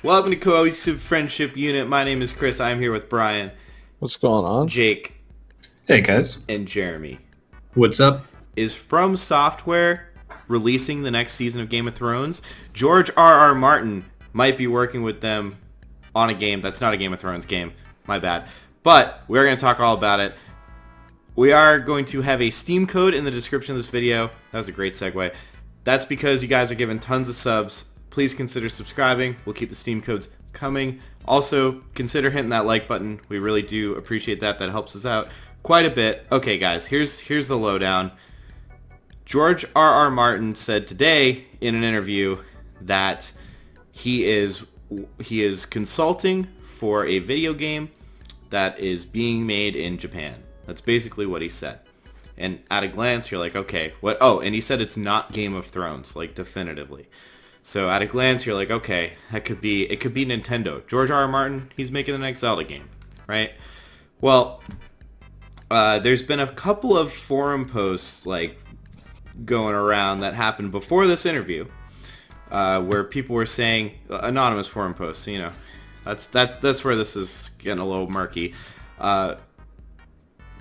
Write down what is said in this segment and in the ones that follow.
Welcome to Cohesive Friendship Unit. My name is Chris. I'm here with Brian, What's going on? Jake, Hey guys. and Jeremy. What's up? Is From Software releasing the next season of Game of Thrones? George R.R. Martin might be working with them on a game that's not a Game of Thrones game. My bad. But we're going to talk all about it. We are going to have a Steam code in the description of this video. That was a great segue. That's because you guys are given tons of subs. Please consider subscribing. We'll keep the Steam codes coming. Also, consider hitting that like button. We really do appreciate that. That helps us out quite a bit. Okay, guys, here's the lowdown. George R.R. Martin said today in an interview that he is consulting for a video game that is being made in Japan. That's basically what he said. And at a glance, you're like, okay, what? Oh, and he said it's not Game of Thrones, like definitively. So at a glance, you're like, okay, it could be Nintendo. George R.R. Martin, he's making the next Zelda game, right? Well, there's been a couple of forum posts like going around that happened before this interview, where people were saying, anonymous forum posts, you know, that's where this is getting a little murky.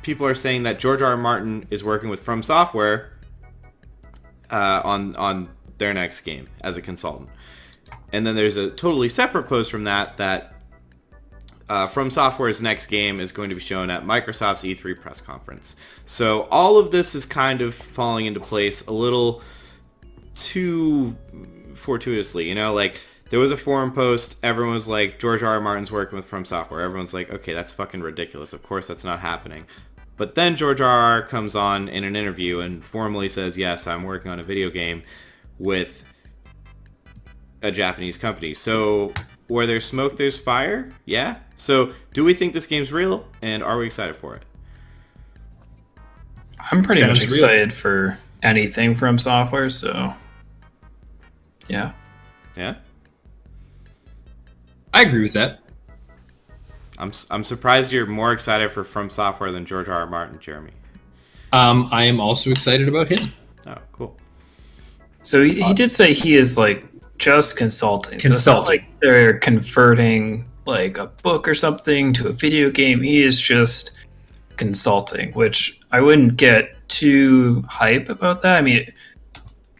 People are saying that George R.R. Martin is working with From Software on their next game as a consultant. And then there's a totally separate post from that From Software's next game is going to be shown at Microsoft's E3 press conference. So all of this is kind of falling into place a little too fortuitously, you know, like there was a forum post, everyone was like, George R.R. Martin's working with From Software. Everyone's like, okay, that's fucking ridiculous. Of course that's not happening. But then George R.R. comes on in an interview and formally says, yes, I'm working on a video game with a Japanese company. So where there's smoke, there's fire? Yeah? So do we think this game's real? And are we excited for it? I'm pretty much excited for anything from software, so yeah. Yeah? I agree with that. I'm surprised you're more excited for From Software than George R.R. Martin, Jeremy. I am also excited about him. Oh, cool. So he did say he is like just consulting. So it's not like they're converting like a book or something to a video game. He is just consulting, which I wouldn't get too hype about that. I mean,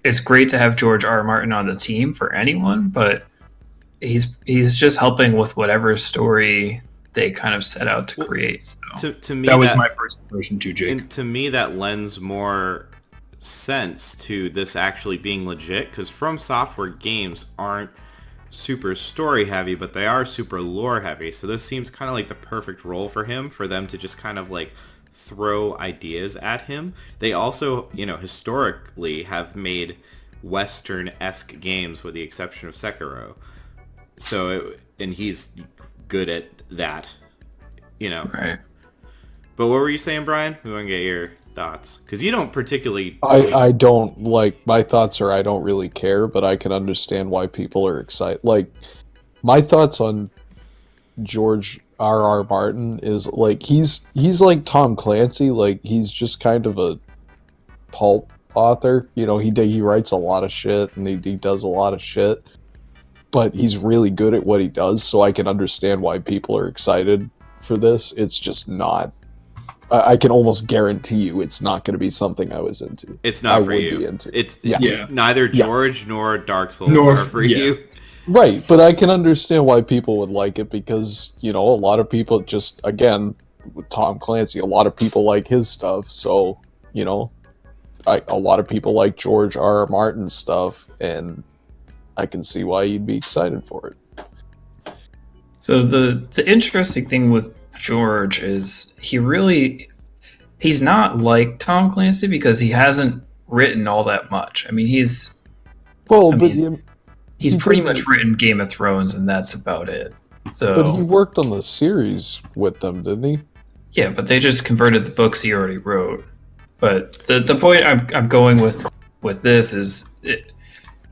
it's great to have George R.R. Martin on the team for anyone, but he's just helping with whatever story they kind of set out to create. So. To me, that was my first impression too, Jake. And to me, that lends more sense to this actually being legit, because From Software games aren't super story heavy, but they are super lore heavy. So this seems kind of like the perfect role for him, for them to just kind of like throw ideas at him. They also, you know, historically have made Western-esque games with the exception of Sekiro. And he's good at that, you know. Right. But what were you saying, Brian? We want to get your thoughts, because you don't particularly. I don't like, my thoughts are I don't really care, but I can understand why people are excited. Like, my thoughts on George R.R. Martin is like he's like Tom Clancy. Like, he's just kind of a pulp author. You know, he writes a lot of shit and he does a lot of shit, but he's really good at what he does. So I can understand why people are excited for this. It's just not. I can almost guarantee you it's not going to be something I was into. It's not for you. Be into. It's Yeah. neither George nor Dark Souls are for yeah. you. Right, but I can understand why people would like it because, you know, a lot of people just, again, with Tom Clancy, a lot of people like his stuff. So, you know, a lot of people like George R.R. Martin's stuff, and I can see why you'd be excited for it. So the interesting thing with George is he's not like Tom Clancy because he hasn't written all that much. I mean, he's pretty much written Game of Thrones and that's about it. So, but he worked on the series with them, didn't he? Yeah, but they just converted the books he already wrote. But the point I'm going with this is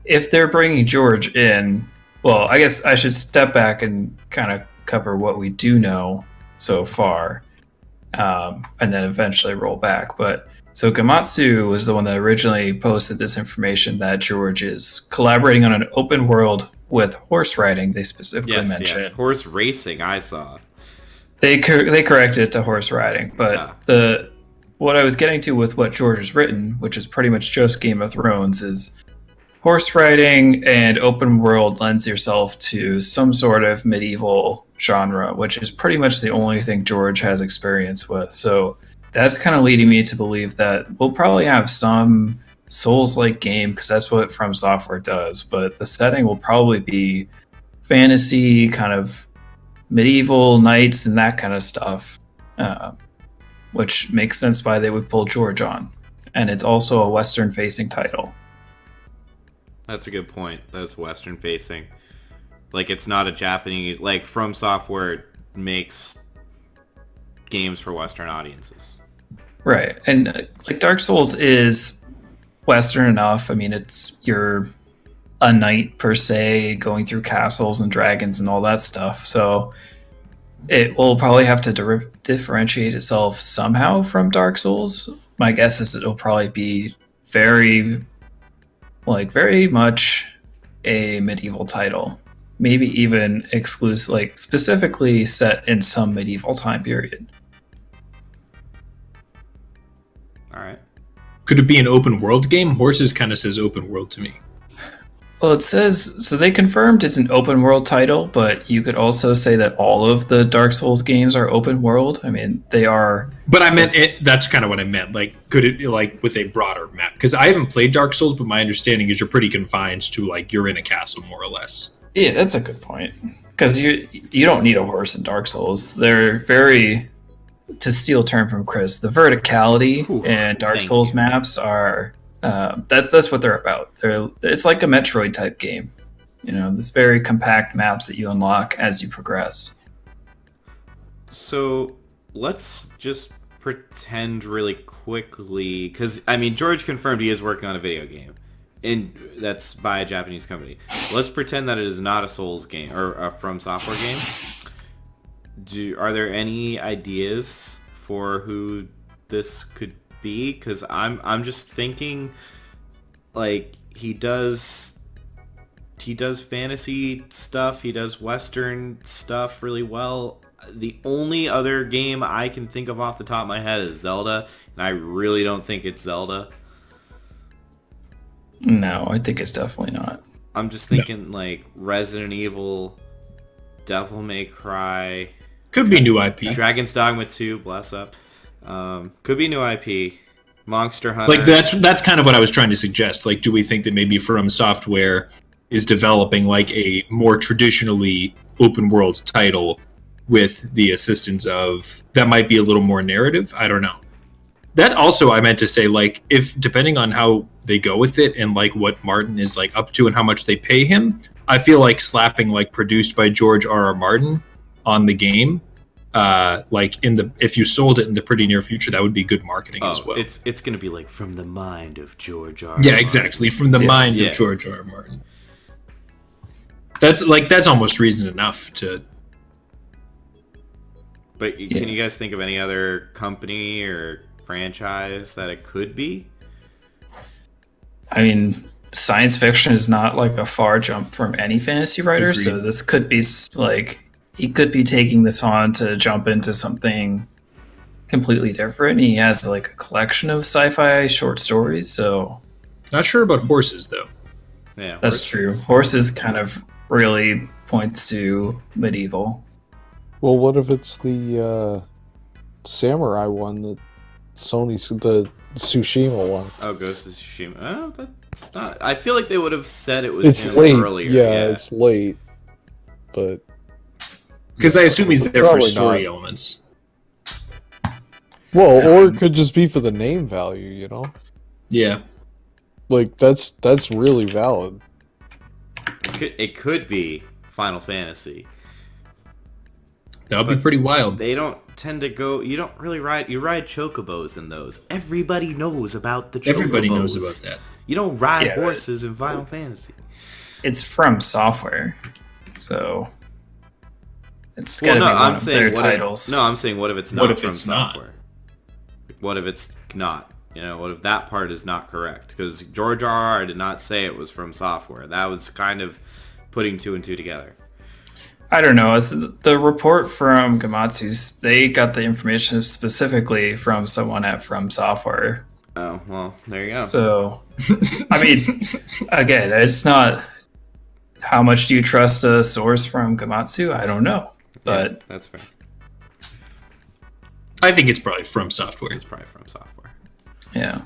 if they're bringing George in, well, I guess I should step back and kind of cover what we do know so far, and then eventually roll back. But so Gamatsu was the one that originally posted this information that George is collaborating on an open world with horse riding, they specifically mentioned. Yes, horse racing. I saw. They corrected it to horse riding, but what I was getting to with what George has written, which is pretty much just Game of Thrones, is horse riding and open world lends yourself to some sort of medieval genre, which is pretty much the only thing George has experience with. So that's kind of leading me to believe that we'll probably have some Souls-like game, because that's what From Software does, but the setting will probably be fantasy, kind of medieval knights and that kind of stuff, which makes sense why they would pull George on. And it's also a Western-facing title. That's a good point. That's Western-facing. Like, it's not a Japanese... Like, From Software makes games for Western audiences. Right. And, like, Dark Souls is Western enough. I mean, you're a knight, per se, going through castles and dragons and all that stuff. So it will probably have to differentiate itself somehow from Dark Souls. My guess is it'll probably be very much a medieval title. Maybe even exclusive, like specifically set in some medieval time period. All right. Could it be an open world game? Horses kind of says open world to me. Well, it says, so they confirmed it's an open world title, but you could also say that all of the Dark Souls games are open world. I mean, they are... But I meant it, that's kind of what I meant. Like, could it, like, with a broader map? Because I haven't played Dark Souls, but my understanding is you're pretty confined to, like, you're in a castle, more or less. Yeah, that's a good point. Because you don't need a horse in Dark Souls. They're very... To steal a term from Chris, the verticality in Dark Souls maps are... that's what they're about. It's like a Metroid type game. You know, this very compact maps that you unlock as you progress. So let's just pretend really quickly, because I mean George confirmed he is working on a video game, and that's by a Japanese company. Let's pretend that it is not a Souls game or a From Software game. Are there any ideas for who this could be? Because I'm just thinking, like, he does fantasy stuff, he does Western stuff really well. The only other game I can think of off the top of my head is Zelda, and I really don't think it's Zelda. No, I think it's definitely not. I'm just thinking like Resident Evil, Devil May Cry. Could be new IP. Dragon's Dogma 2, bless up. Could be new IP. Monster Hunter. Like, that's kind of what I was trying to suggest. Like, do we think that maybe From Software is developing like a more traditionally open world title with the assistance of that might be a little more narrative? I don't know. That also I meant to say, like, if depending on how they go with it and like what Martin is like up to and how much they pay him, I feel like slapping like produced by George R.R. Martin on the game, like if you sold it in the pretty near future, that would be good marketing as well. It's gonna be like from the mind of George R. Yeah, exactly, from the mind of George R. Martin. That's almost reason enough to. But can you guys think of any other company or franchise that it could be? I mean, science fiction is not like a far jump from any fantasy writer, Agreed. so this could be like he could be taking this on to jump into something completely different. He has like a collection of sci-fi short stories, so Not sure about horses though. Yeah, that's true. Horses kind of really points to medieval. Well, what if it's the samurai one that Sony's the Tsushima one? Oh, Ghost of Tsushima. Oh, that's not. I feel like they would have said it was It's him late. earlier. Yeah, it's late. But Because I assume he's there for Probably story not. elements. well, or it could just be for the name value, you know? Yeah. Like that's really valid. It could be Final Fantasy. That would be pretty wild. They don't tend to go. You don't really ride. You ride chocobos in those. Everybody knows about the chocobos. Everybody knows about that. You don't ride Yeah, horses in Final Fantasy. It's From Software, so it's Well, gotta no, be one I'm of saying their what titles. I'm saying what if it's not What if From it's not? Software? What if it's not? You know, what if that part is not correct? Because George R.R. did not say it was From Software. That was kind of putting 2 and 2 together. I don't know. As the report from Gamatsu, they got the information specifically from someone at From Software. Oh, well, there you go. So, I mean, again, it's not how much do you trust a source from Gamatsu? I don't know. But yeah, that's fair. I think it's probably From Software. It's probably From Software. yeah.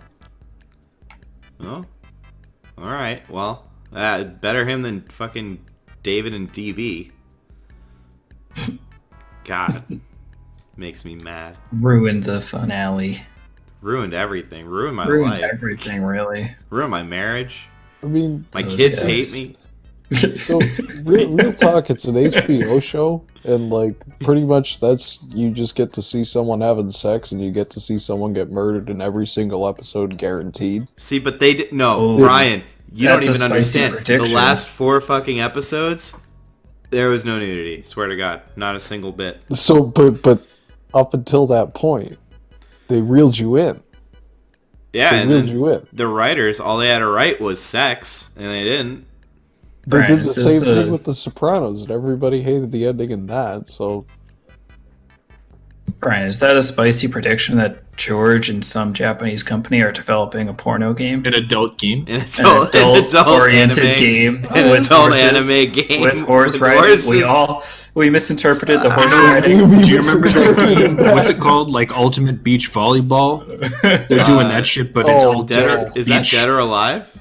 Oh, all right. Well, better him than fucking David and DB. God, makes me mad. Ruined the finale. Ruined everything. Ruined my Ruined life. everything, really. Ruined my marriage. I mean, My Those kids guys. hate me. so real talk, it's an HBO show, and like pretty much that's you just get to see someone having sex, and you get to see someone get murdered in every single episode, guaranteed. See, but they did no, Oh, Brian. You don't that's a even spicy understand. The prediction. last 4 fucking episodes, there was no nudity. Swear to God, not a single bit. So, but up until that point, they reeled you in. Yeah, They and reeled then you in. the writers, all they had to write was sex, and they didn't. They Brian, did the is this same thing a- with The Sopranos, and everybody hated the ending in that. So, Brian, is that a spicy prediction that George and some Japanese company are developing a porno game? An adult game. An An adult-oriented anime, game an with adult horses, anime game with horse with riding. horses. We misinterpreted the horse We riding. Do you remember that misinterpreted game? that. What's it called? Like Ultimate Beach Volleyball? They're doing that shit, but it's oh, all Dead or, beach, is that Dead or Alive?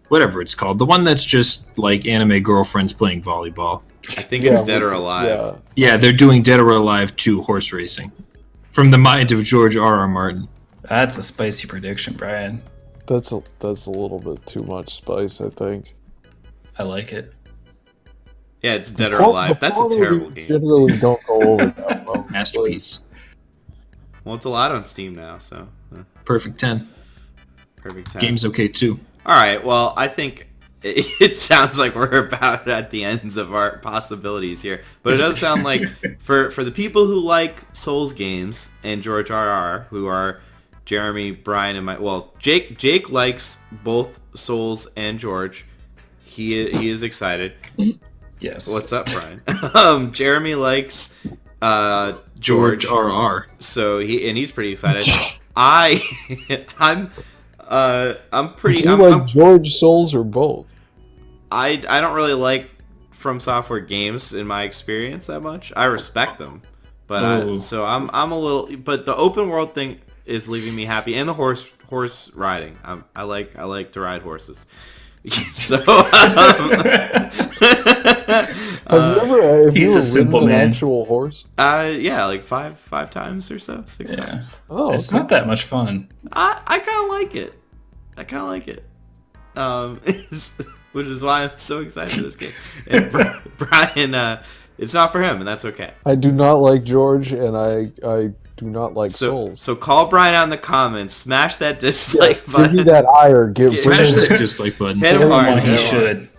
whatever it's called. The one that's just like anime girlfriends playing volleyball. I think Yeah, it's Dead or with- Alive. Yeah. Yeah, they're doing Dead or Alive 2 horse racing. From the mind of George R.R. Martin. That's a spicy prediction, Brian. That's a little bit too much spice, I think. I like it. Yeah, it's Dead or Alive. That's a terrible game. Generally, don't go over that well. Masterpiece. Well, it's a lot on Steam now, so Perfect 10. perfect time. Game's okay too. All right. Well, I think it sounds like we're about at the ends of our possibilities here, but it does sound like for the people who like Souls games and George R.R., who are Jeremy, Brian, and Jake likes both Souls and George. He is excited. Yes. What's up, Brian? Jeremy likes George, R.R. so he's pretty excited. I'm pretty. Do you like George, Souls, or both? I don't really like From Software games in my experience that much. I respect them, but I'm a little. But the open world thing is leaving me happy, and the horse riding. I like to ride horses. So Have he's you a simple ridden an man. actual horse? yeah, like five times or so, 6 times. Oh, It's okay. not that much fun. I kind of like it. Which is why I'm so excited for this game. And Brian, it's not for him, and that's okay. I do not like George, and I do not like Souls. So call Brian out in the comments. Smash that Yeah, dislike give button. me that eye or give Smash that dislike button. Hit him hard. Well, he hit him hard. should.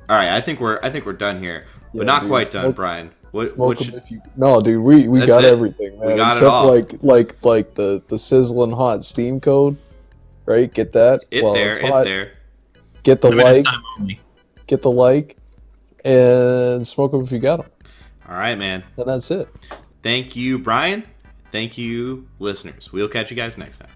All right, I think we're done here, but Yeah, not dude, quite done, smoke- Brian. What Smoke 'em should, if you... No, dude, we That's got it. everything, man. We got it Except all. like the sizzling hot Steam code, right? Get that. It's hot. there. Get the Limited like, time only. and smoke them if you got them, All right, man. and that's it. Thank you, Brian. Thank you, listeners. We'll catch you guys next time.